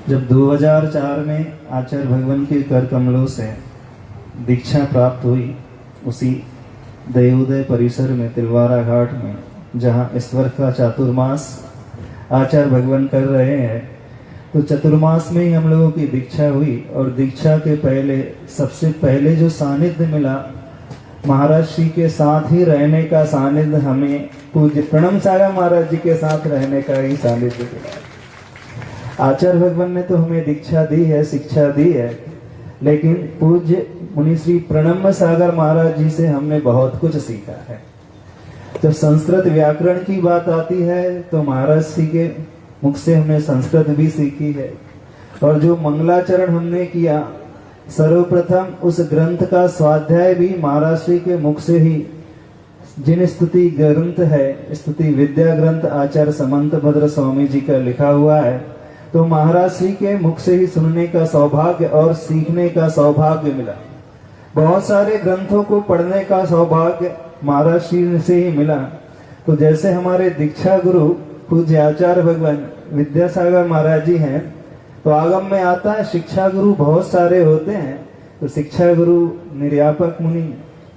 जब 2004 में आचार्य भगवान के कर कमलों से दीक्षा प्राप्त हुई, उसी दयोदय परिसर में तिलवारा घाट में, जहाँ ईश्वर का चातुर्मास आचार्य भगवान कर रहे हैं, तो चतुर्मास में ही हम लोगों की दीक्षा हुई। और दीक्षा के पहले सबसे पहले जो सानिध्य मिला, महाराज श्री के साथ ही रहने का सानिध्य हमें पूज्य प्रणम सागर महाराज जी के साथ रहने का ही सानिध्य मिला। आचार्य भगवान ने तो हमें दीक्षा दी है, शिक्षा दी है, लेकिन पूज्य मुनि श्री प्रणम सागर महाराज जी से हमने बहुत कुछ सीखा है। जब संस्कृत व्याकरण की बात आती है तो महाराज श्री के मुख से हमने संस्कृत भी सीखी है। और जो मंगलाचरण हमने किया, सर्वप्रथम उस ग्रंथ का स्वाध्याय भी महाराज श्री के मुख से ही, जिन स्तुति ग्रंथ है, स्तुति विद्या ग्रंथ आचार्य समंत भद्र स्वामी जी का लिखा हुआ है, तो महाराज श्री के मुख से ही सुनने का सौभाग्य और सीखने का सौभाग्य मिला। बहुत सारे ग्रंथों को पढ़ने का सौभाग्य महाराज श्री से ही मिला। तो जैसे हमारे दीक्षा गुरु पूज्य आचार्य भगवान विद्यासागर महाराज जी हैं, तो आगम में आता है शिक्षा गुरु बहुत सारे होते हैं। तो शिक्षा गुरु निर्यापक मुनि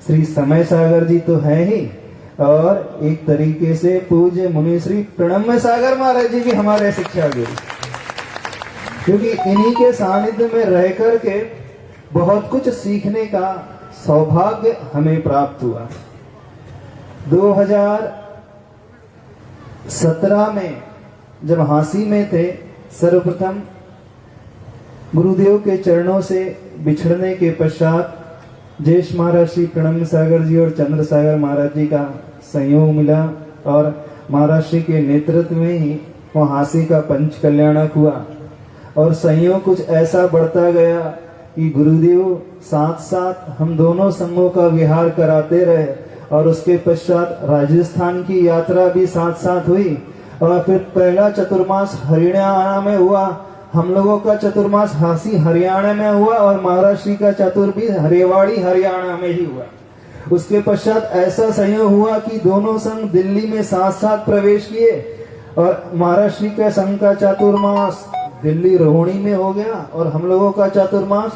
श्री समय सागर जी तो है ही, और एक तरीके से पूज्य मुनि श्री प्रणम सागर महाराज जी भी हमारे शिक्षा गुरु, क्योंकि इन्हीं के सानिध्य में रह करके बहुत कुछ सीखने का सौभाग्य हमें प्राप्त हुआ। 2017 में जब हांसी में थे, सर्वप्रथम गुरुदेव के चरणों से बिछड़ने के पश्चात जयेश महाराज श्री प्रणम सागर जी और चंद्र सागर महाराज जी का संयोग मिला, और महाराज श्री के नेतृत्व में ही वो हांसी का पंच कल्याणक हुआ। और संयोग कुछ ऐसा बढ़ता गया कि गुरुदेव साथ साथ हम दोनों संघों का विहार कराते रहे, और उसके पश्चात राजस्थान की यात्रा भी साथ साथ हुई। और फिर पहला चतुर्मास हरियाणा में हुआ, हम लोगों का चतुर्मास हांसी हरियाणा में हुआ, और महाराज श्री का चतुर भी रेवाड़ी हरियाणा में ही हुआ। उसके पश्चात ऐसा संयोग हुआ कि दोनों संघ दिल्ली में साथ साथ प्रवेश किए, और महाराज श्री का संघ का चातुर्मास दिल्ली रोहिणी में हो गया, और हम लोगों का चातुर्मास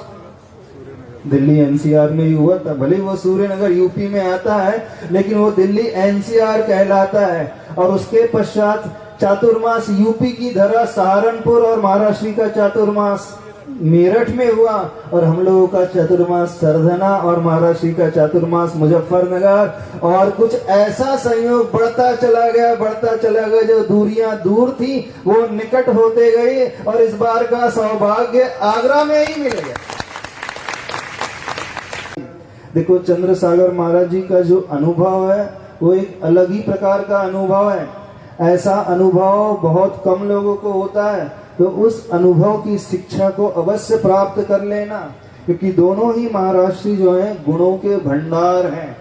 दिल्ली एनसीआर में ही हुआ था। भले वो सूर्यनगर यूपी में आता है, लेकिन वो दिल्ली एनसीआर कहलाता है। और उसके पश्चात चातुर्मास यूपी की धरा सहारनपुर, और महाराष्ट्र का चातुर्मास मेरठ में हुआ, और हम लोगों का चतुर्मास सरधना, और महाराष्ट्र का चातुर्मास मुजफ्फरनगर। और कुछ ऐसा संयोग बढ़ता चला गया, जो दूरियां दूर थी वो निकट होते गई, और इस बार का सौभाग्य आगरा में ही मिल गया। देखो, चंद्र सागर महाराज जी का जो अनुभव है वो एक अलग ही प्रकार का अनुभव है। ऐसा अनुभव बहुत कम लोगों को होता है, तो उस अनुभव की शिक्षा को अवश्य प्राप्त कर लेना, क्योंकि दोनों ही महाराष्ट्री जो हैं गुणों के भंडार हैं।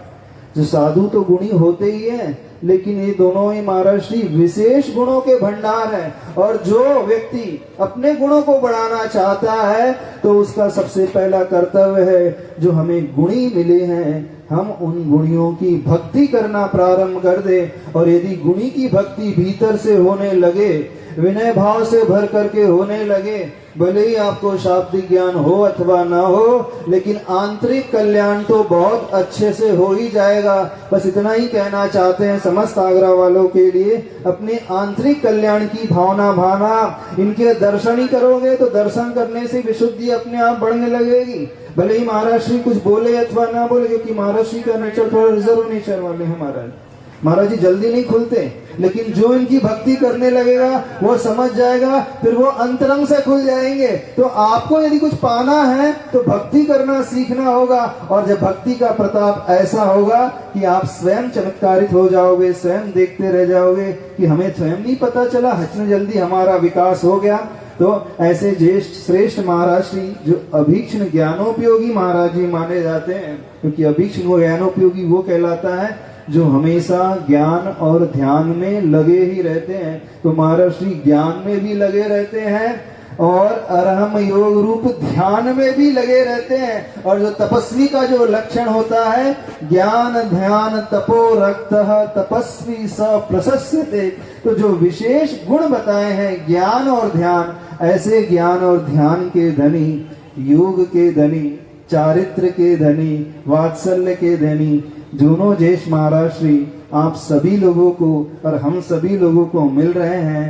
जो साधु तो गुणी होते ही हैं, लेकिन ये दोनों ही महाराष्ट्री विशेष गुणों के भंडार हैं। और जो व्यक्ति अपने गुणों को बढ़ाना चाहता है, तो उसका सबसे पहला कर्तव्य है, जो हमें गुणी मिले हैं, हम उन गुणियों की भक्ति करना प्रारंभ कर दे। और यदि गुणी की भक्ति भीतर से होने लगे, विनय भाव से भर करके होने लगे, भले ही आपको शाब्दिक ज्ञान हो अथवा ना हो, लेकिन आंतरिक कल्याण तो बहुत अच्छे से हो ही जाएगा। बस इतना ही कहना चाहते हैं समस्त आगरा वालों के लिए, अपने आंतरिक कल्याण की भावना इनके दर्शन ही करोगे तो दर्शन करने से विशुद्धि अपने आप बढ़ने लगेगी। भले ही महाराज श्री कुछ बोले अथवा ना बोले, क्योंकि महाराज श्री का नेचर थोड़ा रिजर्व नेचर वाले हैं। महाराज जी जल्दी नहीं खुलते, लेकिन जो इनकी भक्ति करने लगेगा वो समझ जाएगा, फिर वो अंतरंग से खुल जाएंगे। तो आपको यदि कुछ पाना है तो भक्ति करना सीखना होगा, और जब भक्ति का प्रताप ऐसा होगा कि आप स्वयं चमत्कारित हो जाओगे, स्वयं देखते रह जाओगे कि हमें स्वयं नहीं पता चला, इतने जल्दी हमारा विकास हो गया। तो ऐसे ज्येष्ठ श्रेष्ठ महाराज श्री जो अभीक्षण ज्ञानोपयोगी महाराज जी माने जाते हैं, क्योंकि अभीक्षण वो ज्ञानोपयोगी वो कहलाता है जो हमेशा ज्ञान और ध्यान में लगे ही रहते हैं। तो महाराज श्री ज्ञान में भी लगे रहते हैं, और अरहम योग रूप ध्यान में भी लगे रहते हैं। और जो तपस्वी का जो लक्षण होता है, ज्ञान ध्यान तपो रक्त तपस्वी स प्रशस्यते, तो जो विशेष गुण बताए हैं ज्ञान और ध्यान, ऐसे ज्ञान और ध्यान के धनी, योग के धनी, चारित्र के धनी, वात्सल्य के धनी जूनो जेश महाराज श्री आप सभी लोगों को और हम सभी लोगों को मिल रहे हैं।